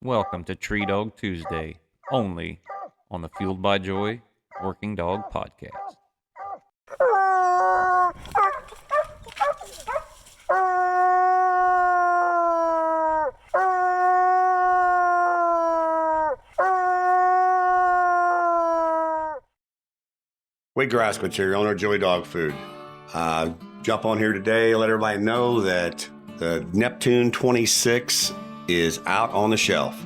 Welcome to Tree Dog Tuesday, only on the Fueled by Joy Working Dog Podcast. Wade Grasswitz here, owner of Joy Dog Food. Jump on here today, let everybody know that the Neptune 26 is out on the shelf.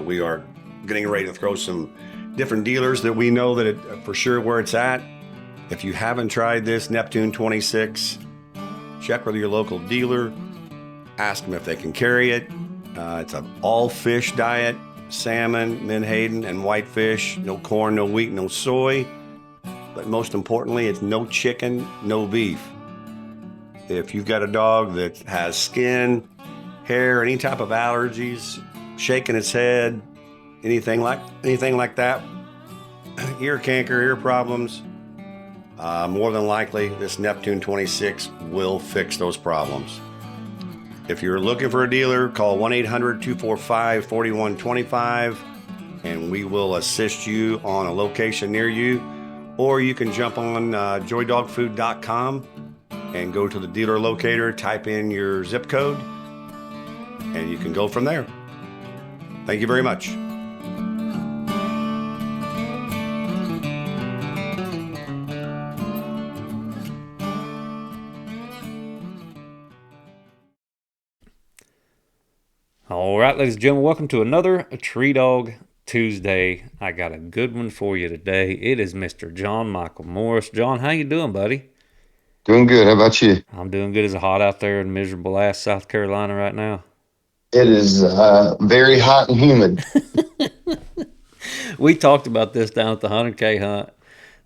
We are getting ready to throw some different dealers that we know that for sure where it's at. If you haven't tried this Neptune 26, check with your local dealer, ask them if they can carry it. It's an all fish diet, salmon, menhaden, and whitefish, no corn, no wheat, no soy. But most importantly, it's no chicken, no beef. If you've got a dog that has skin, hair, any type of allergies, shaking its head, anything like that, ear canker, ear problems, more than likely this Neptune 26 will fix those problems. If you're looking for a dealer, call 1-800-245-4125 and we will assist you on a location near you. Or you can jump on joydogfood.com and go to the dealer locator, type in your zip code, and you can go from there. Thank you very much. All right, ladies and gentlemen, welcome to another Tree Dog Tuesday. I got a good one for you today. It is Mr. John Michael Morris. John, how you doing, buddy? Doing good. How about you? I'm doing good. Is it hot out there in miserable ass South Carolina right now? It is very hot and humid. We talked about this down at the 100K hunt,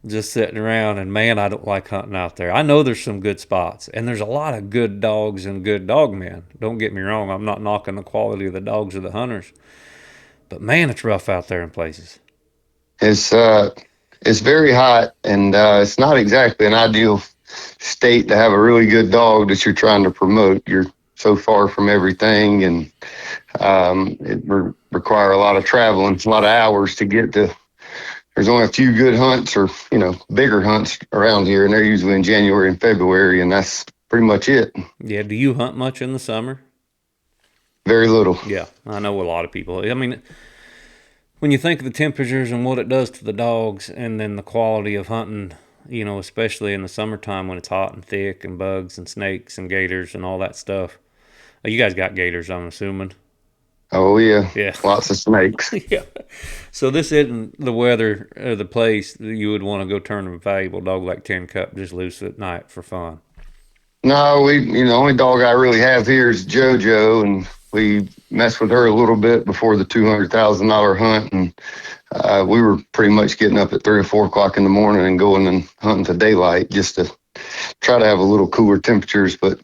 just sitting around, and man, I don't like hunting out there. I know there's some good spots, and there's a lot of good dogs and good dog men. Don't get me wrong. I'm not knocking the quality of the dogs or the hunters. But man, it's rough out there in places. It's very hot, and it's not exactly an ideal state to have a really good dog that you're trying to promote. You're so far from everything, and it require a lot of traveling, a lot of hours to get to. There's only a few good hunts or bigger hunts around here, and they're usually in January and February, and that's pretty much it. Yeah, do you hunt much in the summer? Very little. Yeah, I know a lot of people. I mean, when you think of the temperatures and what it does to the dogs, and then the quality of hunting, especially in the summertime when it's hot and thick and bugs and snakes and gators and all that stuff. You guys got gators, I'm assuming. Oh yeah, Yeah. lots of snakes. Yeah. So this isn't the weather or the place that you would want to go turn a valuable dog like Tin Cup just loose at night for fun. No, the only dog I really have here is JoJo, and we messed with her a little bit before the $200,000 hunt, and we were pretty much getting up at 3 or 4 o'clock in the morning and going and hunting to daylight just to try to have a little cooler temperatures. But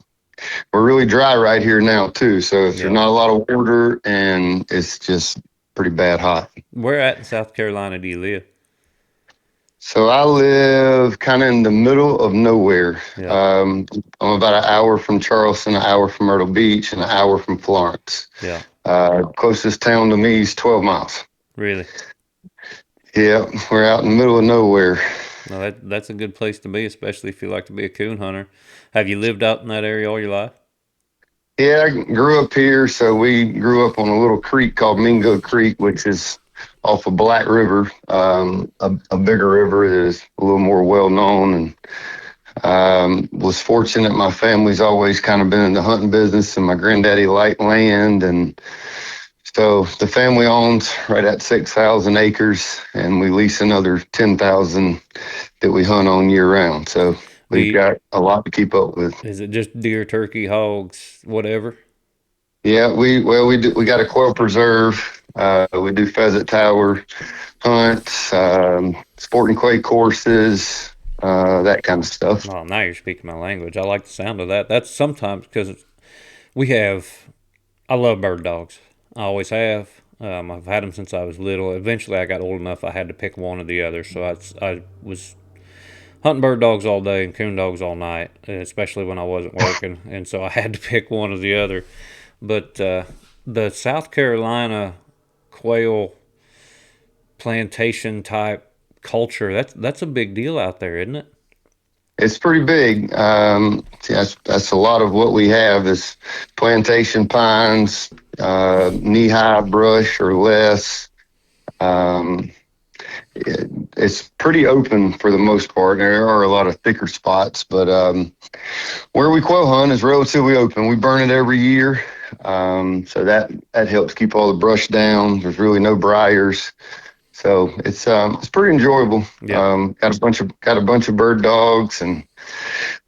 we're really dry right here now too, so if there's not a lot of water, and it's just pretty bad hot. Where at in South Carolina do you live? So I live kind of in the middle of nowhere. Yeah. I'm about an hour from Charleston, an hour from Myrtle Beach, and an hour from Florence. Yeah. Closest town to me is 12 miles. Really? Yeah, we're out in the middle of nowhere. Well, that's a good place to be, especially if you like to be a coon hunter. Have you lived out in that area all your life? Yeah, I grew up here, so we grew up on a little creek called Mingo Creek, which is off of Black River, a bigger river that is a little more well-known, and was fortunate. My family's always kind of been in the hunting business, and my granddaddy liked land, and so the family owns right at 6,000 acres, and we lease another 10,000 that we hunt on year-round, so we've got a lot to keep up with. Is it just deer, turkey, hogs, whatever? Yeah, we got a quail preserve. We do pheasant tower hunts, sporting clay courses, that kind of stuff. Oh, now you're speaking my language. I like the sound of that. That's sometimes because I love bird dogs. I always have. I've had them since I was little. Eventually, I got old enough I had to pick one or the other. So I was hunting bird dogs all day and coon dogs all night, especially when I wasn't working. And so I had to pick one or the other. But the South Carolina quail plantation type culture, that's a big deal out there, isn't it? It's pretty big. That's a lot of what we have is plantation pines, knee-high brush or less. Um, it's pretty open for the most part. There are a lot of thicker spots, but where we quail hunt is relatively open. We burn it every year, so that helps keep all the brush down. There's really no briars, so it's pretty enjoyable. Yeah. Got a bunch of bird dogs, and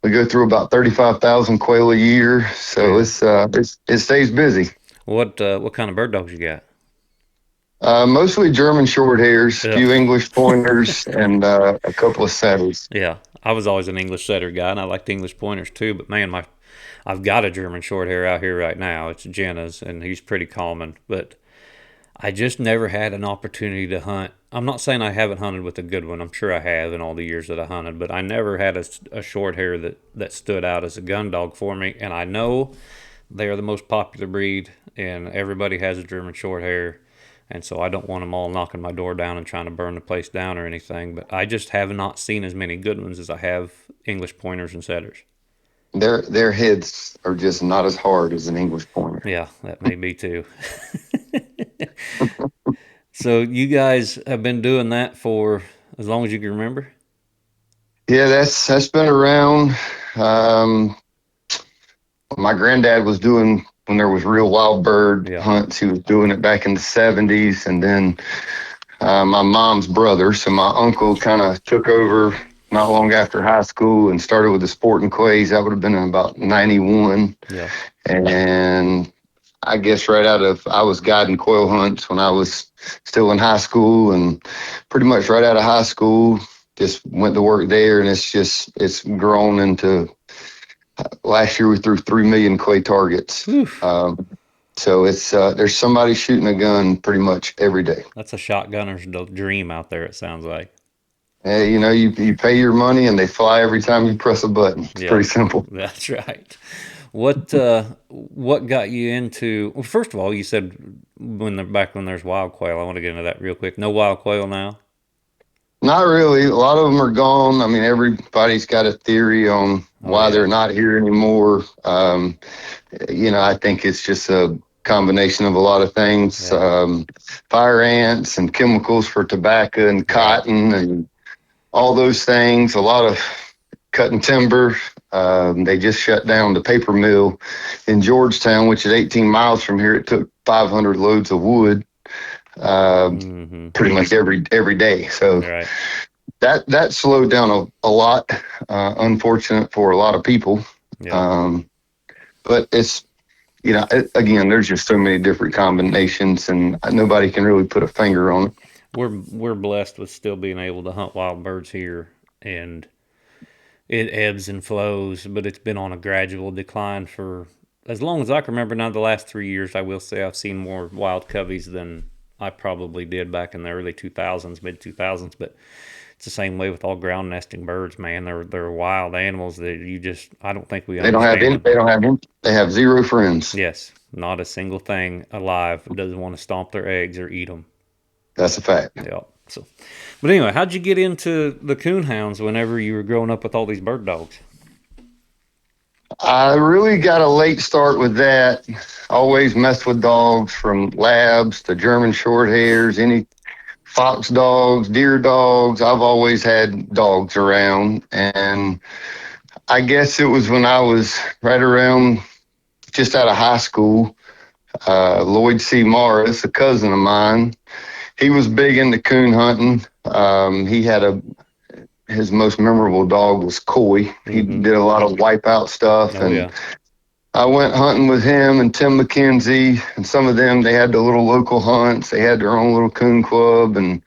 we go through about 35,000 quail a year. So Yeah. it stays busy. What kind of bird dogs you got? Mostly German short hairs, Yeah. few English pointers, and a couple of setters. Yeah. I was always an English setter guy, and I liked English pointers too. But man, my I've got a German short hair out here right now. It's Jenna's, and he's pretty common. But I just never had an opportunity to hunt. I'm not saying I haven't hunted with a good one. I'm sure I have in all the years that I hunted, but I never had a short hair that stood out as a gun dog for me. And I know they are the most popular breed, and everybody has a German short hair. And so I don't want them all knocking my door down and trying to burn the place down or anything. But I just have not seen as many good ones as I have English pointers and setters. Their heads are just not as hard as an English pointer. Yeah, that may be too. So you guys have been doing that for as long as you can remember? Yeah, that's been around. Um, my granddad was doing when there was real wild bird Yeah. hunts. He was doing it back in the '70s, and then my mom's brother, so my uncle, kind of took over not long after high school and started with the sporting clays. That would have been in about '91, Yeah. and I guess I was guiding quail hunts when I was still in high school, and pretty much right out of high school, just went to work there, and it's grown into. Last year we threw 3 million clay targets. Whew. So it's there's somebody shooting a gun pretty much every day. That's a shotgunner's dream out there, it sounds like. Hey, you pay your money and they fly every time you press a button. It's Yeah, pretty simple. that's right. What got you into? Well, first of all, you said back when there's wild quail. I want to get into that real quick. No wild quail now. Not really. A lot of them are gone. I mean, everybody's got a theory on Oh why yeah, they're not here anymore. I think it's just a combination of a lot of things. yeah, Fire ants and chemicals for tobacco and right. cotton and all those things. A lot of cutting timber. They just shut down the paper mill in Georgetown, which is 18 miles from here. It took 500 loads of wood Mm-hmm. pretty much every day. So Right. that slowed down a lot. Unfortunate for a lot of people. Yeah. Um, but again, there's just so many different combinations, and nobody can really put a finger on it. We're blessed with still being able to hunt wild birds here, and it ebbs and flows, but it's been on a gradual decline for as long as I can remember. Now, the last 3 years, I will say I've seen more wild coveys than I probably did back in the early 2000s, mid 2000s. But it's the same way with all ground nesting birds, man. They're wild animals that I don't think we They don't have understand any. them. They don't have any. They have zero friends. Yes, not a single thing alive doesn't want to stomp their eggs or eat them. That's a fact. Yeah. So, but anyway, how'd you get into the coon hounds whenever you were growing up with all these bird dogs? I really got a late start with that. Always messed with dogs from labs to German short hairs, any fox dogs, deer dogs. I've always had dogs around. And I guess it was when I was right around just out of high school. Lloyd C. Morris, a cousin of mine, he was big into coon hunting. He had his most memorable dog was Coy. He Mm-hmm. did a lot of wipeout stuff, Oh and yeah. I went hunting with him and Tim McKenzie, and some of them. They had the little local hunts. They had their own little coon club, and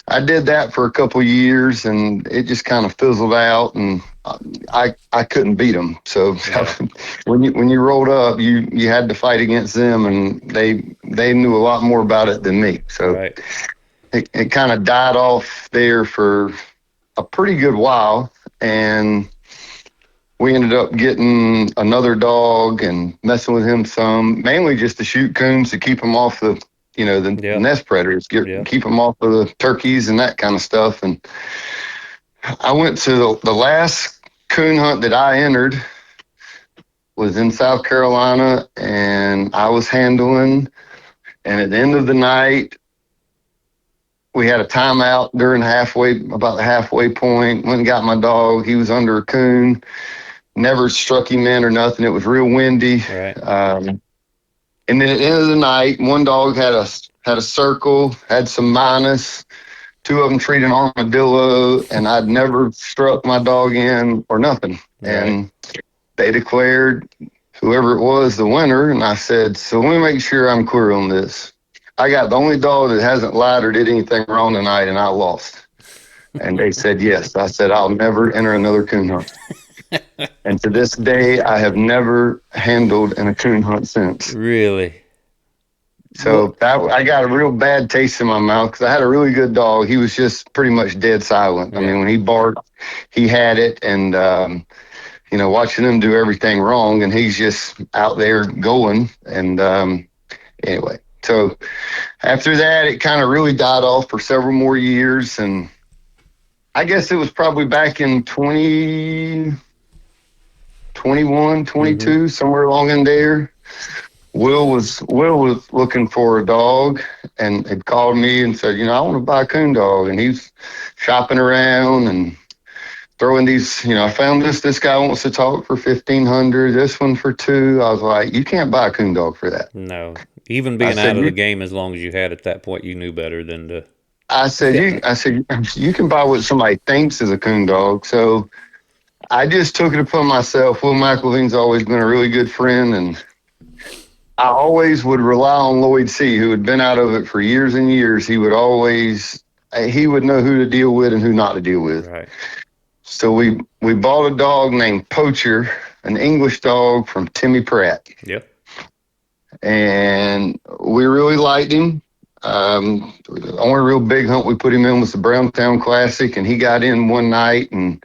I did that for a couple of years, and it just kind of fizzled out, and I couldn't beat them. So Yeah. when you rolled up, you had to fight against them, and they knew a lot more about it than me. So Right. it kind of died off there for a pretty good while, and we ended up getting another dog and messing with him some, mainly just to shoot coons to keep them off the Yeah. nest predators, Yeah. keep them off of the turkeys and that kind of stuff. And I went to the last coon hunt that I entered was in South Carolina, and I was handling. And at the end of the night, we had a timeout during about the halfway point. Went and got my dog. He was under a coon. Never struck him in or nothing. It was real windy. Right. And then at the end of the night, one dog had a circle, had some minus. Two of them treated an armadillo, and I'd never struck my dog in or nothing. Right. And they declared whoever it was the winner. And I said, so let me make sure I'm clear on this. I got the only dog that hasn't lied or did anything wrong tonight, and I lost. And they said yes. I said, I'll never enter another coon hunt. And to this day, I have never handled in a coon hunt since. Really? So I got a real bad taste in my mouth because I had a really good dog. He was just pretty much dead silent. Yeah. I mean, when he barked, he had it. And, watching him do everything wrong, and he's just out there going. And anyway, so after that, it kind of really died off for several more years. And I guess it was probably back in 2021, 22, somewhere along in there. Will was looking for a dog and had called me and said, I want to buy a coon dog. And he's shopping around and throwing these, I found this guy wants to talk for 1,500, this one for $2,000. I was like, you can't buy a coon dog for that. No. Even being out of the game as long as you had at that point, you knew better than to. I said, you can buy what somebody thinks is a coon dog. So I just took it upon myself. Will McElveen's always been a really good friend, and I always would rely on Lloyd C., who had been out of it for years and years. He would know who to deal with and who not to deal with. Right. So we bought a dog named Poacher, an English dog from Timmy Pratt. Yep. And we really liked him. The only real big hunt we put him in was the Browntown Classic, and he got in one night, and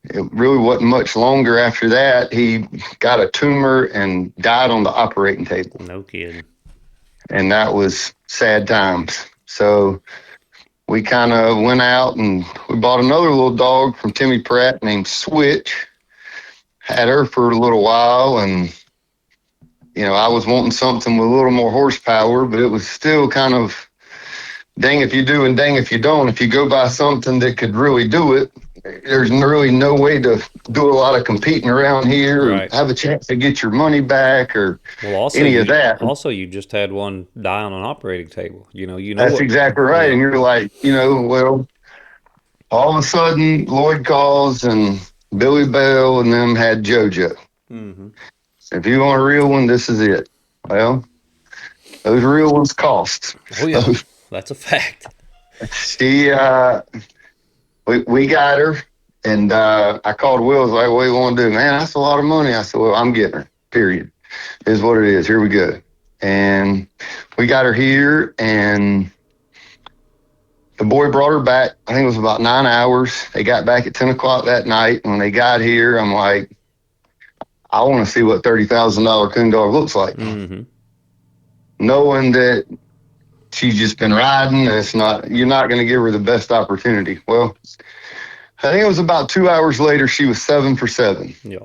it really wasn't much longer after that. He got a tumor and died on the operating table. No kidding. And that was sad times. So we kind of went out and we bought another little dog from Timmy Pratt named Switch. Had her for a little while, and I was wanting something with a little more horsepower, but it was still kind of dang if you do and dang if you don't. If you go buy something that could really do it, there's really no way to do a lot of competing around here or have a chance to get your money back or any of that. Also, you just had one die on an operating table. That's exactly right. And you're like, well, all of a sudden Lloyd calls and Billy Bell and them had JoJo. Mm-hmm. If you want a real one, this is it. Well, those real ones cost. Oh, yeah. That's a fact. We got her, and I called Will. I was like, what do you want to do? Man, that's a lot of money. I said, well, I'm getting her, period. Is what it is. Here we go. And we got her here, and the boy brought her back. I think it was about 9 hours. They got back at 10 o'clock that night. When they got here, I'm like, I want to see what $30,000 coon dog looks like. Mm-hmm. Knowing that she's just been riding, and you're not going to give her the best opportunity. Well, I think it was about 2 hours later, she was 7 for 7. Yeah.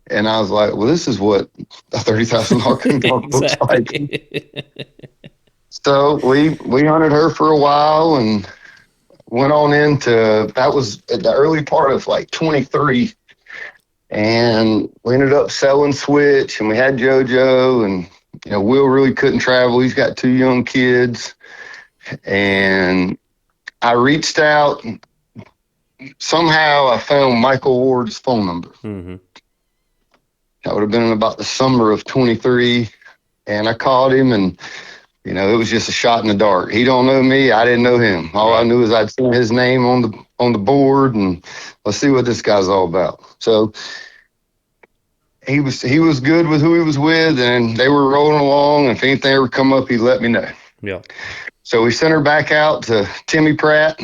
And I was like, well, this is what a $30,000 coon dog looks like. So we hunted her for a while and went on that was at the early part of like 23. And we ended up selling Switch, and we had JoJo, and Will really couldn't travel. He's got 2 young kids. And I reached out. Somehow I found Michael Ward's phone number. Mm-hmm. That would have been in about the summer of 23. And I called him, and, it was just a shot in the dark. He don't know me. I didn't know him. All I knew is I'd seen his name on the board, and let's see what this guy's all about. So he was good with who he was with, and they were rolling along. And if anything ever come up, he'd let me know. Yeah. So we sent her back out to Timmy Pratt,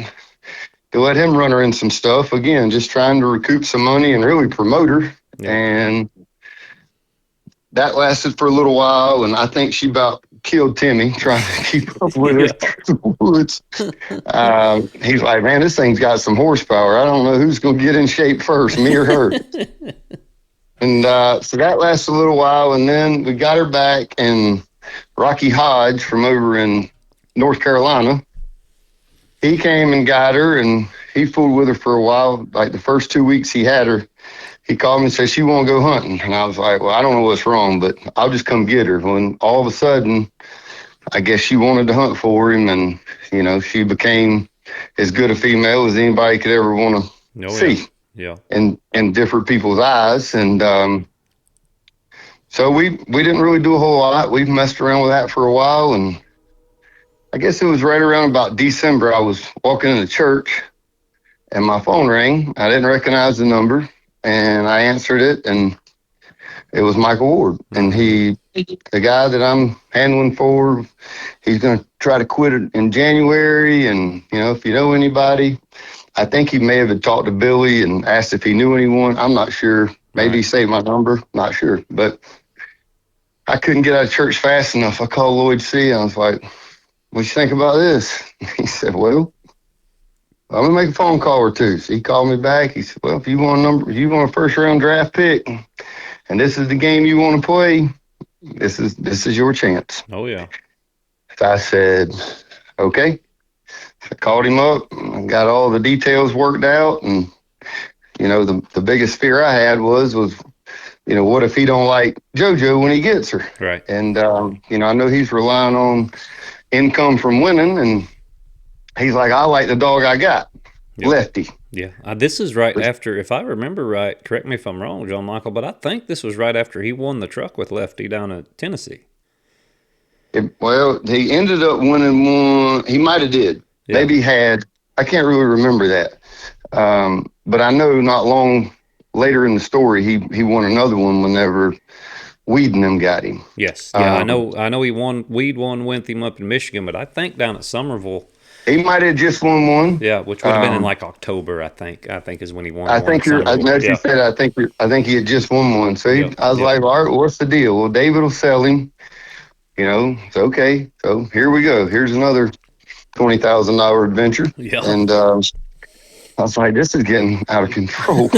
to let him run her in some stuff. Again, just trying to recoup some money and really promote her. Yeah. And that lasted for a little while, and I think she about killed Timmy trying to keep up with her through the woods. He's like, man, this thing's got some horsepower. I don't know who's going to get in shape first, me or her. And so that lasted a little while, and then we got her back, and Rocky Hodge from over in North Carolina, he came and got her, and he fooled with her for a while. Like the first 2 weeks he had her, he called me and said, she won't go hunting. And I was like, well, I don't know what's wrong, but I'll just come get her. When all of a sudden, I guess she wanted to hunt for him, and, you know, she became as good a female as anybody could ever want to see. Yeah. In different people's eyes. And so we didn't really do a whole lot. We messed around with that for a while, and I guess it was right around about December. I was walking into church, and my phone rang. I didn't recognize the number, and I answered it, and it was Michael Ward. And the guy that I'm handling for, he's going to try to quit it in January. And, you know, if you know anybody, I think he may have talked to Billy and asked if he knew anyone. I'm not sure. Maybe he saved my number. Not sure. But I couldn't get out of church fast enough. I called Lloyd C. I was like, what you think about this? He said, well, I'm going to make a phone call or two. So he called me back. He said, well, if you want a first round draft pick, and this is the game you want to play, this is your chance. Oh, yeah. So I said, okay. I called him up and got all the details worked out. And, you know, the biggest fear I had was, you know, what if he don't like JoJo when he gets her? Right. And, you know, I know he's relying on income from winning. And he's like, I like the dog I got, Lefty. Yeah. This is right after, if I remember right, correct me if I'm wrong, John Michael, but I think this was right after he won the truck with Lefty down at Tennessee. Well, he ended up winning one. He might have did. Yeah. Maybe had. I can't really remember that. But I know not long later in the story, he won another one whenever Weed and them got him. Yes. Yeah, I know he won. Weed won with him up in Michigan, but I think down at Somerville, he might have just won one. Yeah, which would have been in like October, I think. I think is when he won. I think you're. As you said, I think he had just won one. So I was like, all right, what's the deal? Well, David will sell him. You know, it's okay. So here we go. Here's another $20,000 adventure. Yeah. And I was like, this is getting out of control.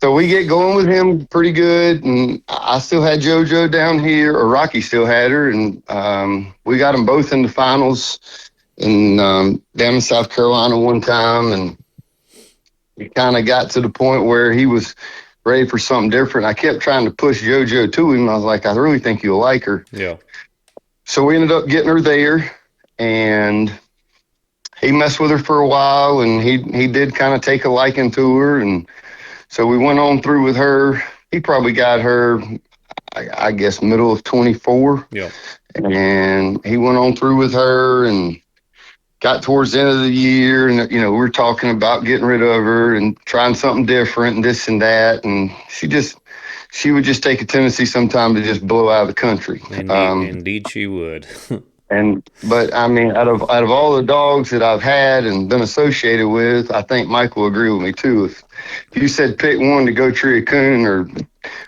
So we get going with him pretty good. And I still had JoJo down here, or Rocky still had her. And we got them both in the finals down in South Carolina one time. And we kind of got to the point where he was ready for something different. I kept trying to push JoJo to him. I was like, I really think you'll like her. Yeah. So we ended up getting her there, and he messed with her for a while, and he did kind of take a liking to her. And so we went on through with her. He probably got her, I guess, middle of 24. Yeah. And he went on through with her and got towards the end of the year, and, you know, we were talking about getting rid of her and trying something different and this and that. And she would just take a tendency sometime to just blow out of the country. Indeed she would. But I mean, out of all the dogs that I've had and been associated with, I think Mike will agree with me too. If you said pick one to go tree a coon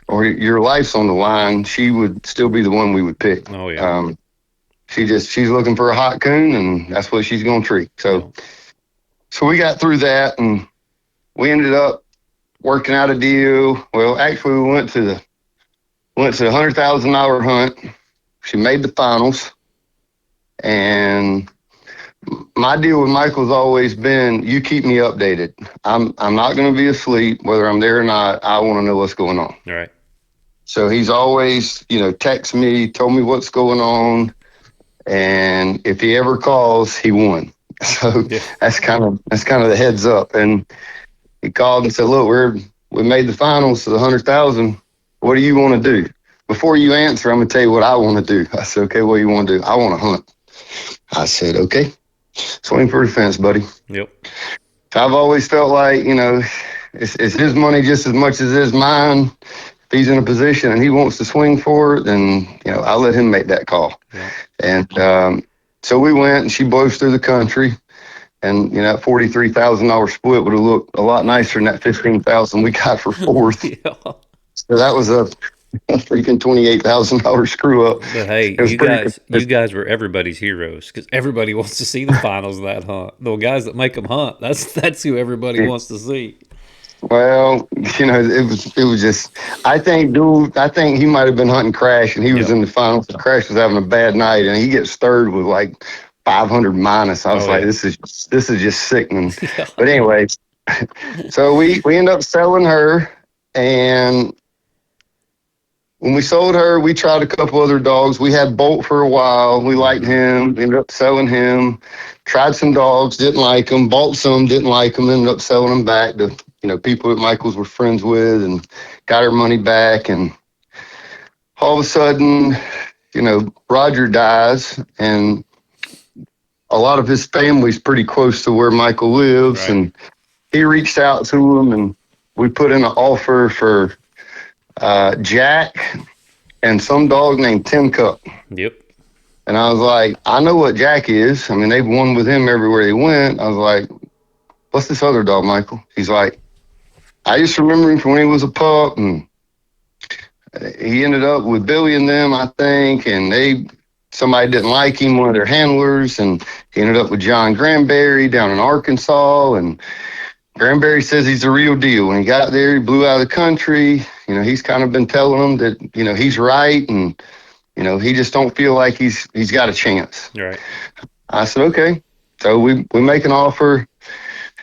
or your life's on the line, she would still be the one we would pick. Oh yeah. She's looking for a hot coon, and that's what she's going to treat. So we got through that, and we ended up working out a deal. Well, actually, we went to the $100,000 hunt. She made the finals, and my deal with Michael's always been, you keep me updated. I'm not going to be asleep, whether I'm there or not. I want to know what's going on. All right. So he's always, you know, text me, told me what's going on. And if he ever calls, he won. So that's kind of the heads up. And he called and said, look, we made the finals to the 100,000. What do you want to do? Before you answer, I'm going to tell you what I want to do. I said, okay, what do you want to do? I want to hunt. I said, okay, swing for the fence, buddy. Yep. I've always felt like, you know, it's his money just as much as it's mine. If he's in a position and he wants to swing for it, then, you know, I'll let him make that call. Yeah. And so we went, and she blows through the country. And that $43,000 split would have looked a lot nicer than that 15,000 we got for fourth. Yeah. So that was a freaking $28,000 screw up. But hey, It was pretty. you guys were everybody's heroes because everybody wants to see the finals of that hunt. The guys that make them hunt, that's who everybody wants to see. Well, it was just. I think he might have been hunting Crash, and he was Yeah. in the finals. Crash was having a bad night, and he gets stirred with like 500 minus. I was Oh like, yeah. this is just sickening. Yeah. But anyway, so we end up selling her, and when we sold her, we tried a couple other dogs. We had Bolt for a while. We liked Hmm. him. Ended up selling him. Tried some dogs, didn't like them. Bought some, didn't like them. Ended up selling them back to people that Michaels were friends with, and got our money back. And all of a sudden, Roger dies, and a lot of his family's pretty close to where Michael lives, Right. and he reached out to him, and we put in an offer for Jack and some dog named Tin Cup. Yep. And I was like, I know what Jack is. I mean, they've won with him everywhere they went. I was like, what's this other dog, Michael? He's like, I just remember him from when he was a pup, and he ended up with Billy and them, I think, and somebody didn't like him, one of their handlers, and he ended up with John Granberry down in Arkansas, and Granberry says he's the real deal. When he got there, he blew out of the country. He's kind of been telling them that, he's right, and he just don't feel like he's got a chance. Right. I said, okay. So we make an offer,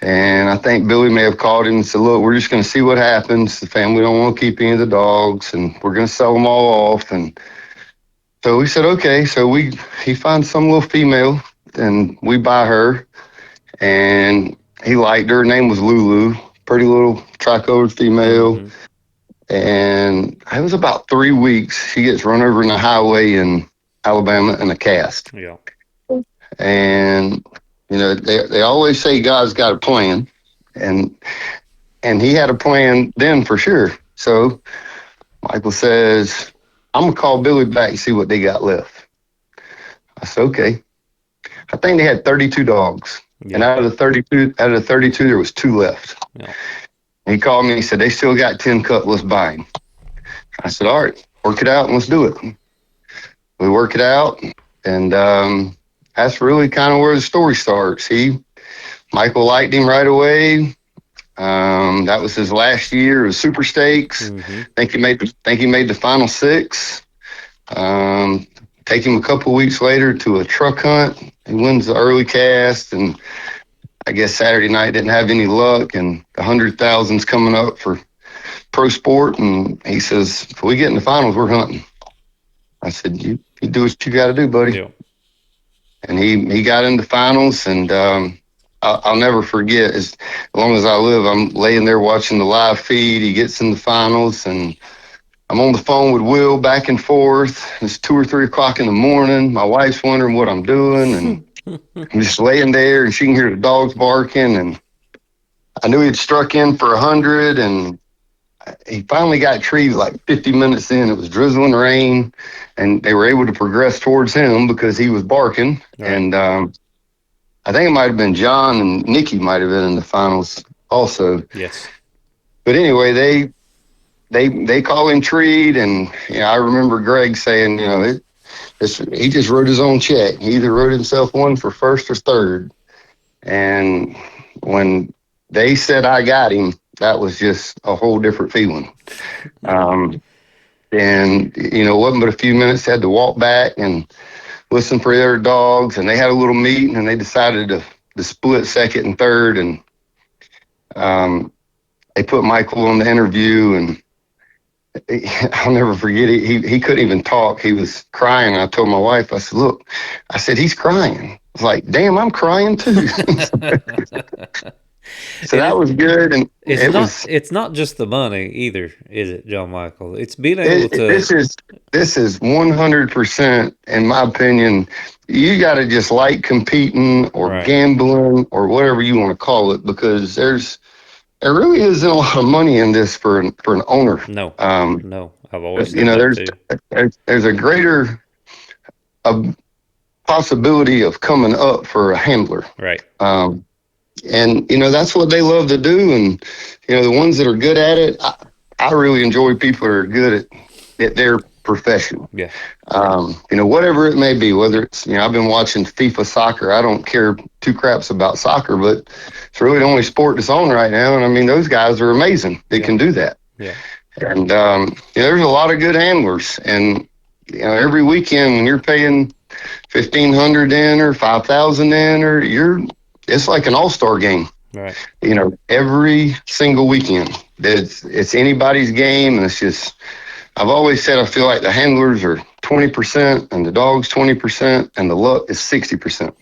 and I think Billy may have called him and said, look, we're just going to see what happens. The family don't want to keep any of the dogs, and we're going to sell them all off. And so we said, okay. So he finds some little female, and we buy her, and he liked her. Her name was Lulu, pretty little tri-colored female. Hmm. And it was about 3 weeks. She gets run over in the highway in Alabama in a cast. Yeah. And they always say God's got a plan, and he had a plan then for sure. So Michael says, I'm gonna call Billy back and see what they got left. I said, okay. I think they had 32 dogs, and Yeah. out of the 32, there was 2 left. Yeah. And he called me and he said they still got 10 cut. Let's buy him. I said, all right, work it out and let's do it. We work it out, and that's really kind of where the story starts. Michael liked him right away. That was his last year of Super Stakes. Hmm. Think he made the final 6. Take him a couple of weeks later to a truck hunt. He wins the early cast, and I guess Saturday night didn't have any luck, and the 100,000's coming up for pro sport. And he says, if we get in the finals, we're hunting. I said, you do what you got to do, buddy. Yeah. And he got into finals, and I'll never forget. As long as I live, I'm laying there watching the live feed. He gets in the finals, and I'm on the phone with Will back and forth. It's 2 or 3 o'clock in the morning. My wife's wondering what I'm doing, and I'm just laying there, and she can hear the dogs barking. And I knew he'd struck in for 100, and he finally got treated like 50 minutes in. It was drizzling rain, and they were able to progress towards him because he was barking. Right. And I think it might have been John and Nikki might have been in the finals also. Yes. But anyway, they call him treed, and I remember Greg saying, he just wrote his own check. He either wrote himself one for first or third. And when they said I got him, that was just a whole different feeling. And it wasn't but a few minutes. Had to walk back and listen for the other dogs, and they had a little meeting, and they decided to split second and third. And they put Michael on the interview, and I'll never forget it. He couldn't even talk. He was crying. I told my wife, I said, look, I said, he's crying. I was like, damn, I'm crying too. So that was good. And It's not just the money either, is it, John Michael? It's being able to. This is 100%, in my opinion. You got to just like competing or Right. gambling or whatever you want to call it, because there really isn't a lot of money in this for an owner. No. Um, No. I've always said that too. there's a greater possibility of coming up for a handler. Right. And, that's what they love to do. And, the ones that are good at it, I really enjoy people that are good at their profession. Yeah. Whatever it may be, whether it's, I've been watching FIFA soccer. I don't care two craps about soccer, but it's really the only sport that's on right now. And I mean, those guys are amazing. They can do that. Yeah. And, there's a lot of good handlers. And, every weekend when you're paying 1,500 in or 5,000 in, it's like an all-star game. Right. Every single weekend. It's anybody's game, and it's just, I've always said I feel like the handlers are 20% and the dogs 20% and the luck is 60%.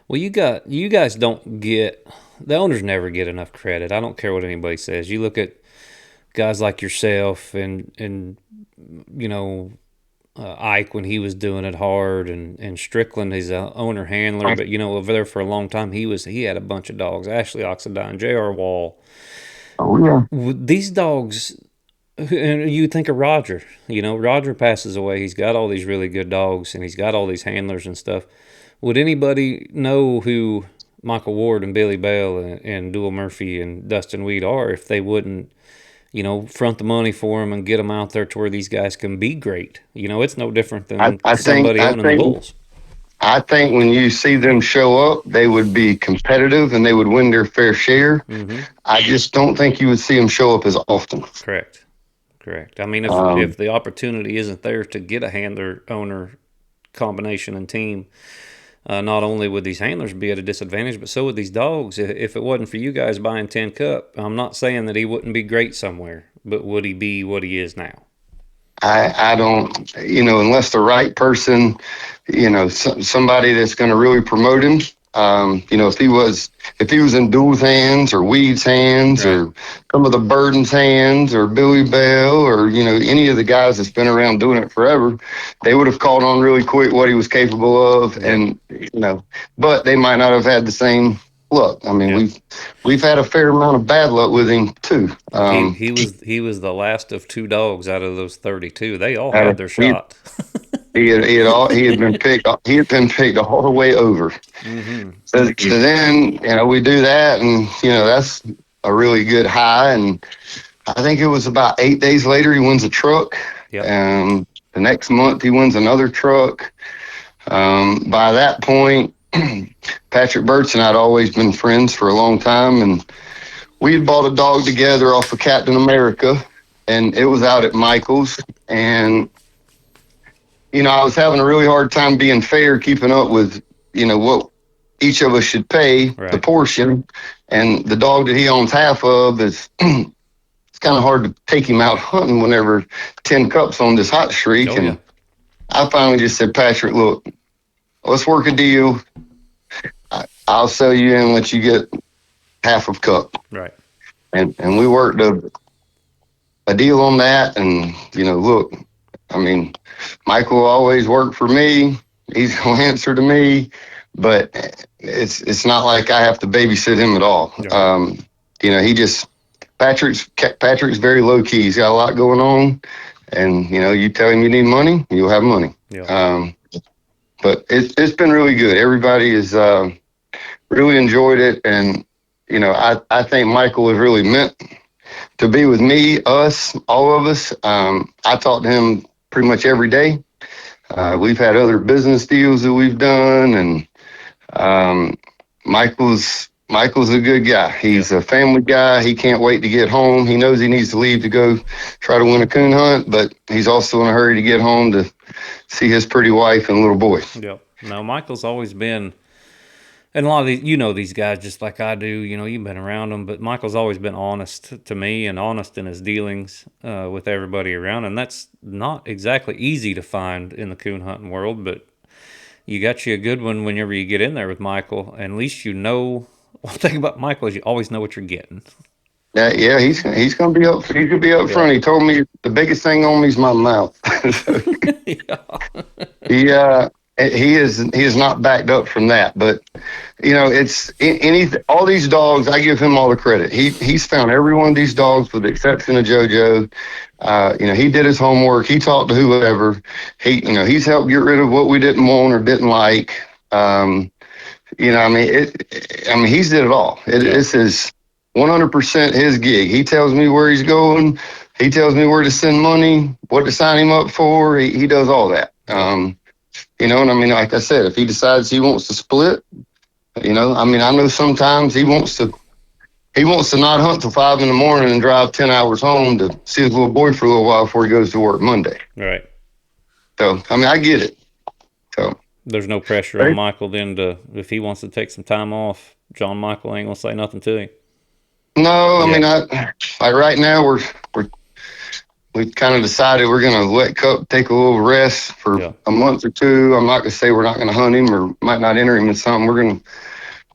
Well, you guys don't get, the owners never get enough credit. I don't care what anybody says. You look at guys like yourself and Ike when he was doing it hard, and Strickland, he's a owner handler, but over there for a long time he had a bunch of dogs. Ashley Oxidine, J.R. Wall. Oh yeah. These dogs, and you think of Roger. Roger passes away. He's got all these really good dogs, and he's got all these handlers and stuff. Would anybody know who Michael Ward and Billy Bell and Dual Murphy and Dustin Weed are if they wouldn't front the money for them and get them out there to where these guys can be great? It's no different than somebody owning the Bulls. I think when you see them show up, they would be competitive and they would win their fair share. Mm-hmm. I just don't think you would see them show up as often. Correct. I mean, if the opportunity isn't there to get a handler-owner combination and team, not only would these handlers be at a disadvantage, but so would these dogs. If it wasn't for you guys buying 10 Cup, I'm not saying that he wouldn't be great somewhere, but would he be what he is now? I don't, unless the right person, somebody that's going to really promote him. If he was in Dual's hands or Weed's hands, right, or some of the Burden's hands or Billy Bell or, any of the guys that's been around doing it forever, they would have caught on really quick what he was capable of. And, but they might not have had the same luck. I mean, we've had a fair amount of bad luck with him too. He was the last of 2 dogs out of those 32. They all had their shot. He had been picked all the way over. Mm-hmm. So then, we do that, and that's a really good high. And I think it was about 8 days later he wins a truck. Yep. And the next month he wins another truck. By that point, Patrick Burtz and I'd always been friends for a long time, and we had bought a dog together off of Captain America, and it was out at Michael's. And I was having a really hard time being fair, keeping up with, what each of us should pay, right, the portion. And the dog that he owns half of is, it's kind of hard to take him out hunting whenever 10 Cups on this hot streak. Oh, and yeah. I finally just said, Patrick, look, let's work a deal. I'll sell you in and let you get half of Cup. Right. And we worked a deal on that. And, look, I mean, Michael always worked for me. He's going to answer to me, but it's not like I have to babysit him at all. Yeah. Patrick's very low key. He's got a lot going on, and you tell him you need money, you'll have money. Yeah. But it's been really good. Everybody has really enjoyed it, and I think Michael was really meant to be with me, us, all of us. I talk to him pretty much every day. We've had other business deals that we've done, and Michael's a good guy. He's a family guy. He can't wait to get home. He knows he needs to leave to go try to win a coon hunt, but he's also in a hurry to get home to see his pretty wife and little boy. Yeah. No, Michael's always been, and a lot of these, these guys just like I do, you've been around them, but Michael's always been honest to me and honest in his dealings with everybody around, and that's not exactly easy to find in the coon hunting world, but you got you a good one whenever you get in there with Michael, and at least one thing about Michael is you always know what you're getting. Yeah, he's gonna be up. He's gonna be up front. He told me the biggest thing on me is my mouth. He is not backed up from that. But it's all these dogs. I give him all the credit. He's found every one of these dogs with the exception of JoJo. He did his homework. He talked to whoever. He's helped get rid of what we didn't want or didn't like. I mean, he's did it all. This is 100% his gig. He tells me where he's going. He tells me where to send money, what to sign him up for. He does all that. And I mean, like I said, if he decides he wants to split, I know sometimes he wants to not hunt till 5 a.m. and drive 10 hours home to see his little boy for a little while before he goes to work Monday. Right. So, I mean, I get it. So there's no pressure on Michael then if he wants to take some time off, John Michael ain't gonna say nothing to him. No, I mean, like right now we kind of decided we're going to let Cup take a little rest for a month or two. I'm not going to say we're not going to hunt him or might not enter him in something. We're going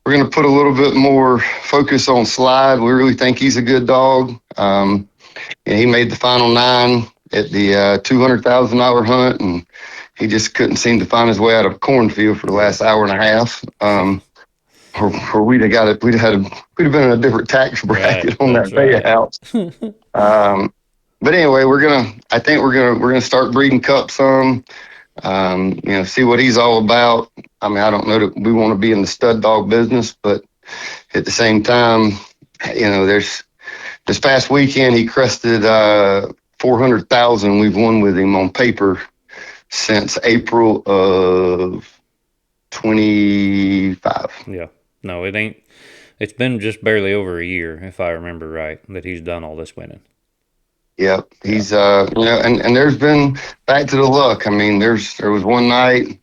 to put a little bit more focus on Slide. We really think he's a good dog. And he made the final 9 at the $200,000 hunt, and he just couldn't seem to find his way out of a cornfield for the last hour and a half. Or we'd have been in a different tax bracket on that payout. But anyway, I think we're gonna start breeding Cup some. See what he's all about. I mean, I don't know that we want to be in the stud dog business, but at the same time, there's this past weekend he crested 400,000. We've won with him on paper since April of 25. Yeah, no, it ain't. It's been just barely over a year, if I remember right, that he's done all this winning. Yep, he's and there's been back to the luck. I mean, there was one night,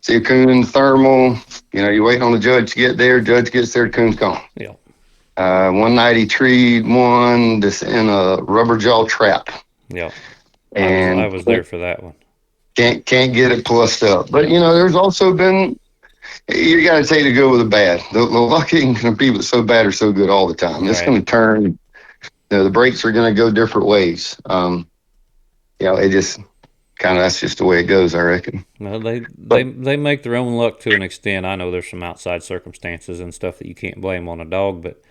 see a coon in the thermal. You wait on the judge to get there. Judge gets there, the coon's gone. Yeah. One night he treed one this in a rubber jaw trap. Yeah. And I was there for that one. Can't get it plussed up. But there's also been, you got to take the good with the bad. The luck ain't going to be so bad or so good all the time. It's going to turn. The breaks are going to go different ways. It just that's just the way it goes, I reckon. Well, they make their own luck to an extent. I know there's some outside circumstances and stuff that you can't blame on a dog, but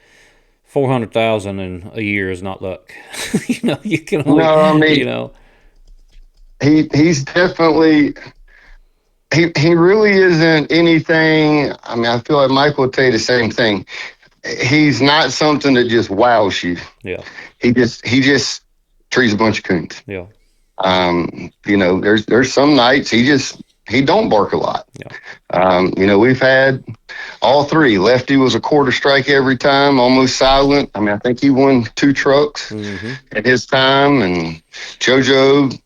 400,000 in a year is not luck. You can only, he's definitely. He really isn't anything. I mean, I feel like Michael would tell you the same thing. He's not something that just wows you. Yeah. He just trees a bunch of coons. Yeah. There's some nights he don't bark a lot. Yeah. We've had all 3. Lefty was a quarter strike every time, almost silent. I mean, I think he won 2 trucks at his time. And JoJo,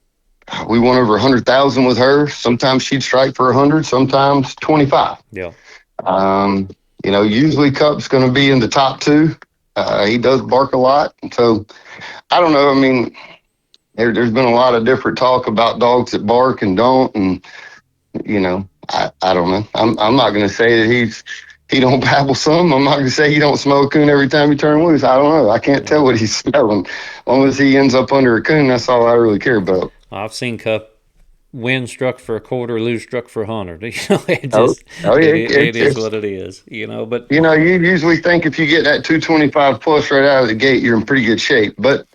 we won over 100,000 with her. Sometimes she'd strike for 100, sometimes 25. Yeah. Usually Cup's going to be in the top 2. He does bark a lot. So I don't know. I mean, there's been a lot of different talk about dogs that bark and don't. And, I don't know. I'm not going to say that he don't babble some. I'm not going to say he don't smell a coon every time he turn loose. I don't know. I can't tell what he's smelling. As long as he ends up under a coon, that's all I really care about. I've seen Cup win struck for a quarter, lose struck for 100. It is what it is. But you usually think if you get that 225 plus right out of the gate, you're in pretty good shape. But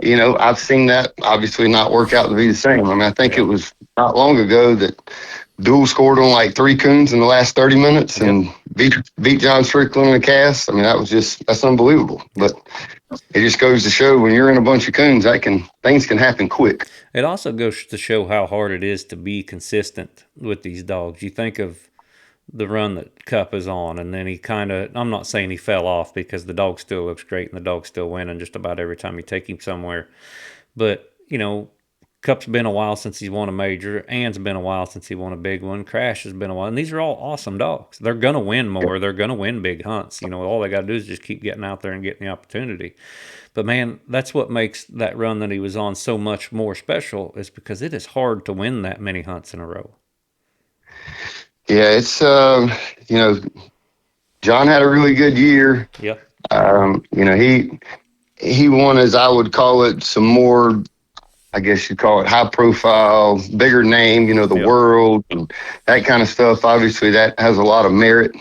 I've seen that obviously not work out to be the same. I mean, I think it was not long ago that Duel scored on like 3 coons in the last 30 minutes and beat John Strickland in a cast. I mean, that's unbelievable. But it just goes to show when you're in a bunch of coons, things can happen quick. It also goes to show how hard it is to be consistent with these dogs. You think of the run that Cup is on, and then I'm not saying he fell off because the dog still looks great and the dog's still winning just about every time you take him somewhere. But, Cup's been a while since he's won a major. Ann's been a while since he won a big one. Crash has been a while. And these are all awesome dogs. They're going to win more. They're going to win big hunts. All they got to do is just keep getting out there and getting the opportunity. But, man, that's what makes that run that he was on so much more special is because it is hard to win that many hunts in a row. Yeah, it's, John had a really good year. Yeah. He won, as I would call it, some more, I guess you'd call it high profile, bigger name, the world and that kind of stuff. Obviously that has a lot of merit.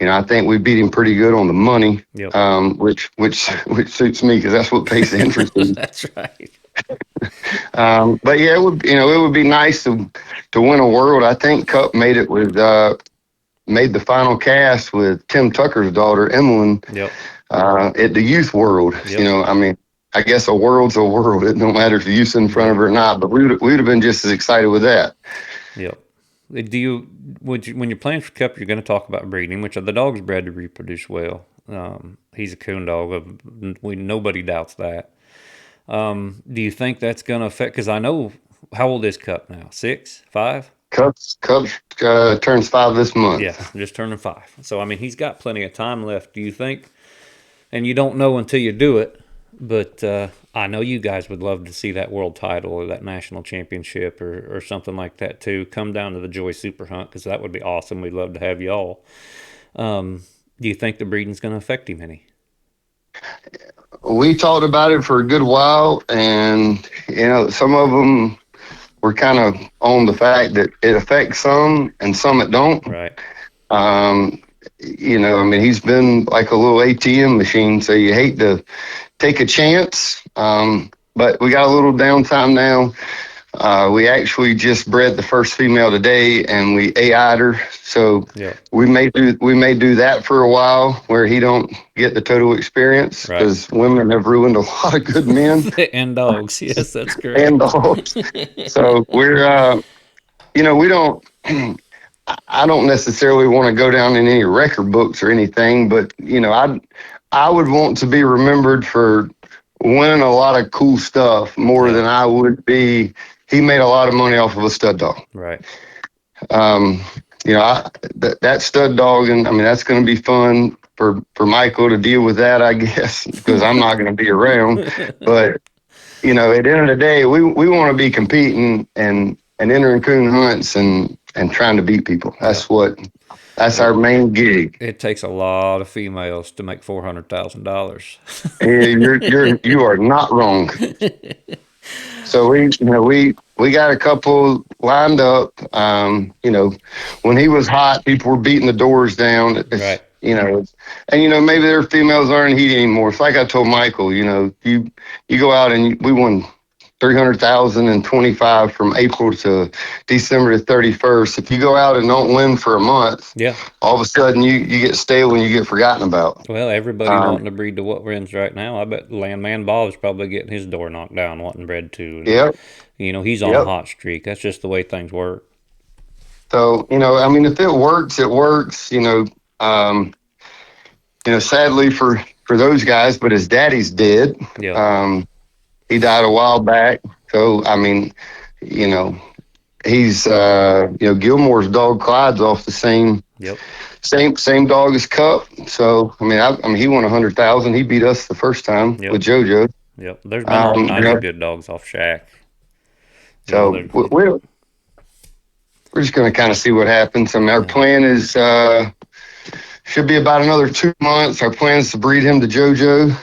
I think we beat him pretty good on the money, which suits me because that's what pays the interest. That's right. But yeah, it would be nice to win a world. I think Cup made it with made the final cast with Tim Tucker's daughter Emmeline Yep. at the youth world. Yep. I mean, I guess a world's a world. It don't matter if you sit in front of Yep. her or not. But we'd have been just as excited with that. Yep. Do you, when you're playing for Cup, you're going to talk about breeding, which the dog's bred to reproduce well. He's a coon dog. Nobody doubts that. Do you think that's going to affect? Because I know, how old is Cup now? 6, 5? Cubs turns 5 this Yeah, month. just turning 5. So I mean, he's got plenty of time left. Do you think? And you don't know until you do it. But I know you guys would love to see that world title or that national championship or something like that too. Come down to the Joy Super Hunt because that would be awesome. We'd love to have y'all. Do you think the breeding's going to affect him any? We talked about it for a good while, and some of them were kind of on the fact that it affects some and some it don't. Right. I mean, he's been like a little ATM machine, so you hate to take a chance. But we got a little downtime now. We actually just bred the first female today, and we AI'd her. So Yeah. we may do that for a while, where he don't get the total experience, Right. because women have ruined a lot of good men And dogs. Yes, that's and correct. dogs. So we don't. I don't necessarily want to go down in any record books or anything, but I would want to be remembered for winning a lot of cool stuff more Yeah. than I would be. He made a lot of money off of a stud dog. Right. Um, that stud dog, and I mean that's going to be fun for Michael to deal with that, I guess, because I'm not going to be around. But at the end of the day, we want to be competing and entering coon hunts and trying to beat people. That's our main gig. It takes a lot of females to make $400,000. And you are not wrong. So we got a couple lined up. When he was hot, people were beating the doors down. Right. And maybe their females aren't heat anymore. It's like I told Michael. You go out and we won 300,025 from April to December the 31st. If you go out and don't win for a month, Yeah. all of a sudden you get stale and you get forgotten about. Well, everybody wanting to breed to what wins right now. I bet Landman Bob's probably getting his door knocked down wanting bred too. Yep. He's on a Yep. hot streak. That's just the way things work. So, I mean, if it works, it works. Sadly for those guys, but his daddy's dead. Yeah. He died a while back. So, I mean, he's Gilmore's dog Clyde's off the same Yep. same dog as Cup. So, I mean, he won 100,000. He beat us the first time Yep. with JoJo. Yep. There's been all kinds yeah. of good dogs off Shack. So we're just going to kind of see what happens. I mean, our plan is should be about another 2 months. Our plan is to breed him to JoJo.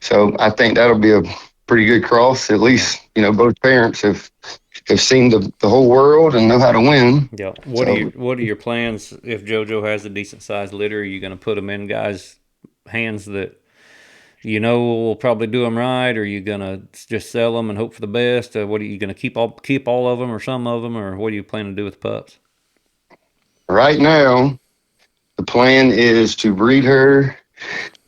So I think that'll be a pretty good cross. At least both parents have seen the whole world and know how to win. Yeah. What are your plans if JoJo has a decent sized litter? Are you going to put them in guys' hands that will probably do them right, or are you going to just sell them and hope for the best? What are you going to keep all of them or some of them, or what do you plan to do with the pups? Right now, the plan is to breed her,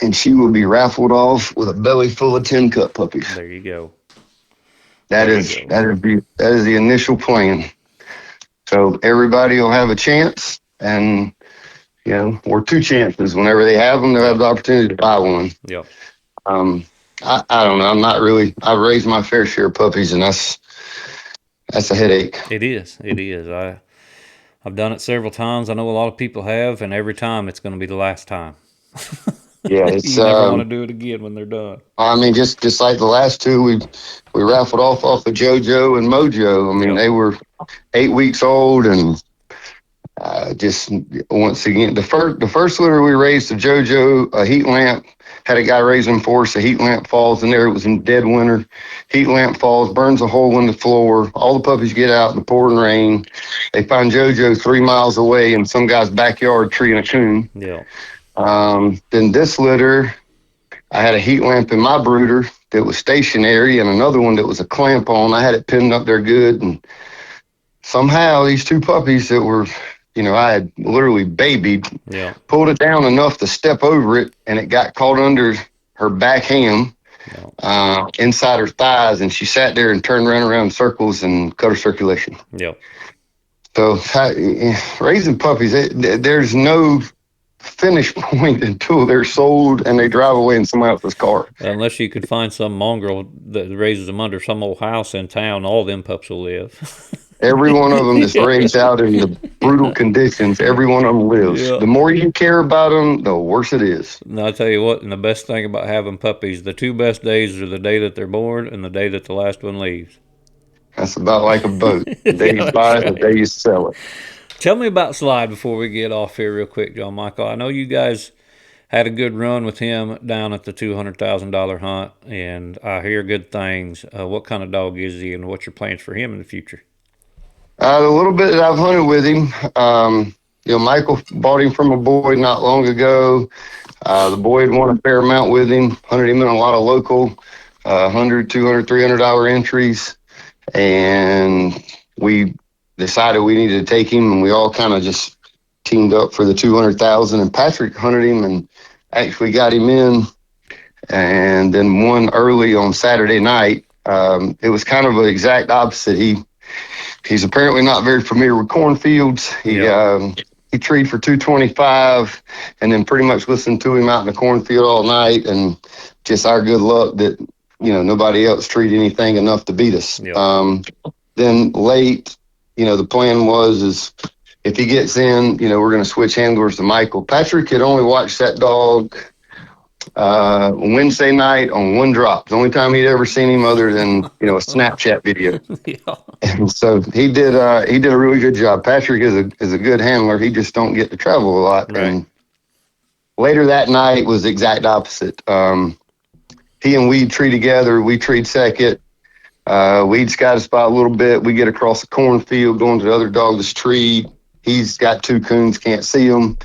and she will be raffled off with a belly full of 10 Cup puppies. There you go. That is the initial plan. So everybody will have a chance, and or 2 chances. Whenever they have them, they'll have the opportunity to buy one. Yep. I don't know. I'm not really. I've raised my fair share of puppies, and that's a headache. It is. I've done it several times. I know a lot of people have, and every time it's going to be the last time. Yeah, it's you never want to do it again when they're done. I mean, just like the last 2, we raffled off of JoJo and Mojo. I mean, They were 8 weeks old, and just once again, the first litter we raised to JoJo, a heat lamp, had a guy raise them for us. A heat lamp falls in there. It was in dead winter. Heat lamp falls, burns a hole in the floor. All the puppies get out in the pouring rain. They find JoJo 3 miles away in some guy's backyard treeing a coon. Yeah. Then this litter, I had a heat lamp in my brooder. that was stationary and another one that was a clamp on. I had it pinned up there good, and somehow these two puppies that were, I had literally babied, Yeah. pulled it down enough to step over it, and it got caught under her back ham, inside her thighs, and she sat there and turned around in circles and cut her circulation. Yeah. So raising puppies, there's no finish point until they're sold and they drive away in somebody else's car. Unless you could find some mongrel that raises them under some old house in town, all them pups will live. Every one of them is raised out in the brutal conditions. Every one of them lives. Yeah. The more you care about them, the worse it is. And I'll tell you what, and the best thing about having puppies, the two best days are the day that they're born and the day that the last one leaves. That's about like a boat. The day you buy it, the day you sell it. Tell me about Slide before we get off here real quick, John Michael. I know you guys had a good run with him down at the $200,000 hunt, and I hear good things. What kind of dog is he, and what's your plans for him in the future? The little bit that I've hunted with him, Michael bought him from a boy not long ago. The boy had won a fair amount with him, hunted him in a lot of local $100, $200, $300 entries. And we decided we needed to take him, and we all kind of just teamed up for the 200,000. And Patrick hunted him and actually got him in, and then won early on Saturday night. It was kind of an exact opposite. He's apparently not very familiar with cornfields. He treed for 225, and then pretty much listened to him out in the cornfield all night, and just our good luck that nobody else treated anything enough to beat us. Then late, the plan is if he gets in, we're going to switch handlers to Michael. Patrick had only watched that dog Wednesday night on one drop. The only time he'd ever seen him other than a Snapchat video. And so he did a really good job. Patrick is a good handler. He just don't get to travel a lot. Right. And later that night was the exact opposite. He and Weed tree together. We treed second. Weed's got us by a little bit. We get across the cornfield, going to the other dog that's treed. He's got two coons, can't see them.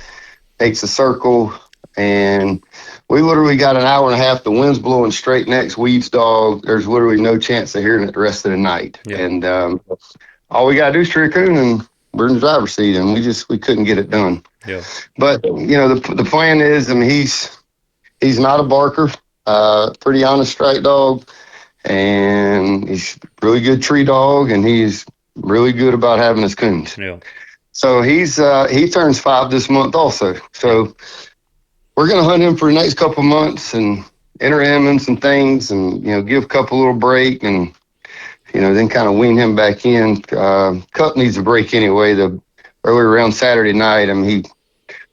Takes a circle, and we literally got an hour and a half. The wind's blowing straight next Weed's dog. There's literally no chance of hearing it the rest of the night. Yeah. And all we got to do is tree a coon, and we're in the driver's seat, and we couldn't get it done. Yeah. But the plan is, he's not a barker. Pretty honest strike dog, and he's a really good tree dog, and he's really good about having his coons. Yeah. So he turns 5 this month also. So we're going to hunt him for the next couple of months and enter him in some things, and give a couple little break, and then kind of wean him back in. Cup needs a break anyway. The earlier around Saturday night, he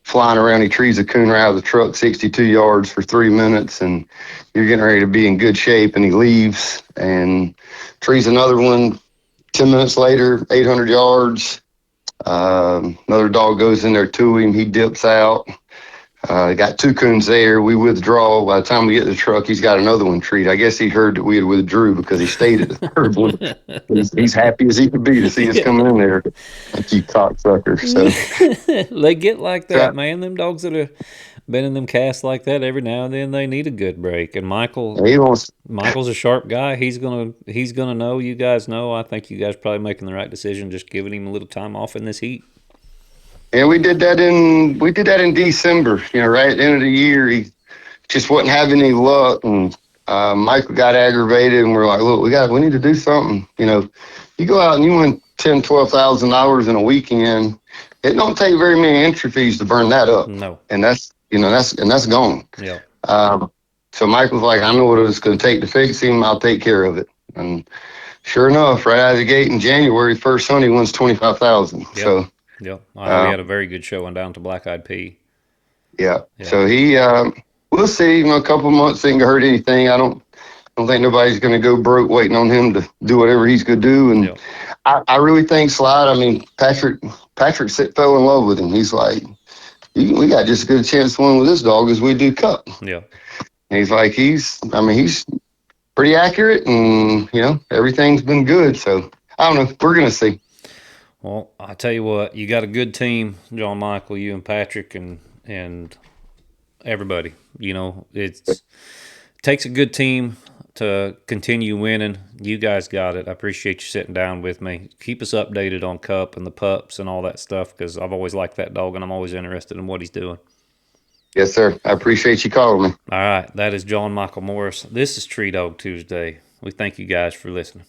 flying around, he trees a coon out of the truck 62 yards for 3 minutes, and you're getting ready to be in good shape, and he leaves and trees another one 10 minutes later, 800 yards. Another dog goes in there to him. He dips out. Got two coons there. We withdraw. By the time we get to the truck, he's got another one treat. I guess he heard that we had withdrew because he stayed at the third one. He's happy as he could be to see us coming in there. Like you cocksucker. So They get like that, man. Them dogs that have been in them casts like that, every now and then they need a good break. And Michael's a sharp guy. He's gonna know. You guys know. I think you guys probably making the right decision, just giving him a little time off in this heat. And we did that in December. Right at the end of the year, he just wasn't having any luck, and Michael got aggravated, and we're like, look, we need to do something. You go out and you win $10,000-$12,000 in a weekend. It don't take very many entry fees to burn that up. No, and that's gone. Yeah. So Michael's like, I know what it's going to take to fix him. I'll take care of it. And sure enough, right out of the gate in January, first hunt, he wins $25,000. Yep. So. Yeah, I know he had a very good showing down to Black Eyed Pea. Yeah. So he, we'll see. A couple of months ain't gonna hurt anything. I don't think nobody's gonna go broke waiting on him to do whatever he's gonna do. And I really think Slide. Patrick fell in love with him. He's like, we got just as good a chance to win with this dog as we do Cup. Yeah. And he's like, he's pretty accurate, and everything's been good. So I don't know. We're gonna see. Well, I tell you what, you got a good team, John Michael, you and Patrick, and everybody. It takes a good team to continue winning. You guys got it. I appreciate you sitting down with me. Keep us updated on Cup and the pups and all that stuff, because I've always liked that dog and I'm always interested in what he's doing. Yes, sir. I appreciate you calling me. All right, that is John Michael Morris. This is Tree Dog Tuesday. We thank you guys for listening.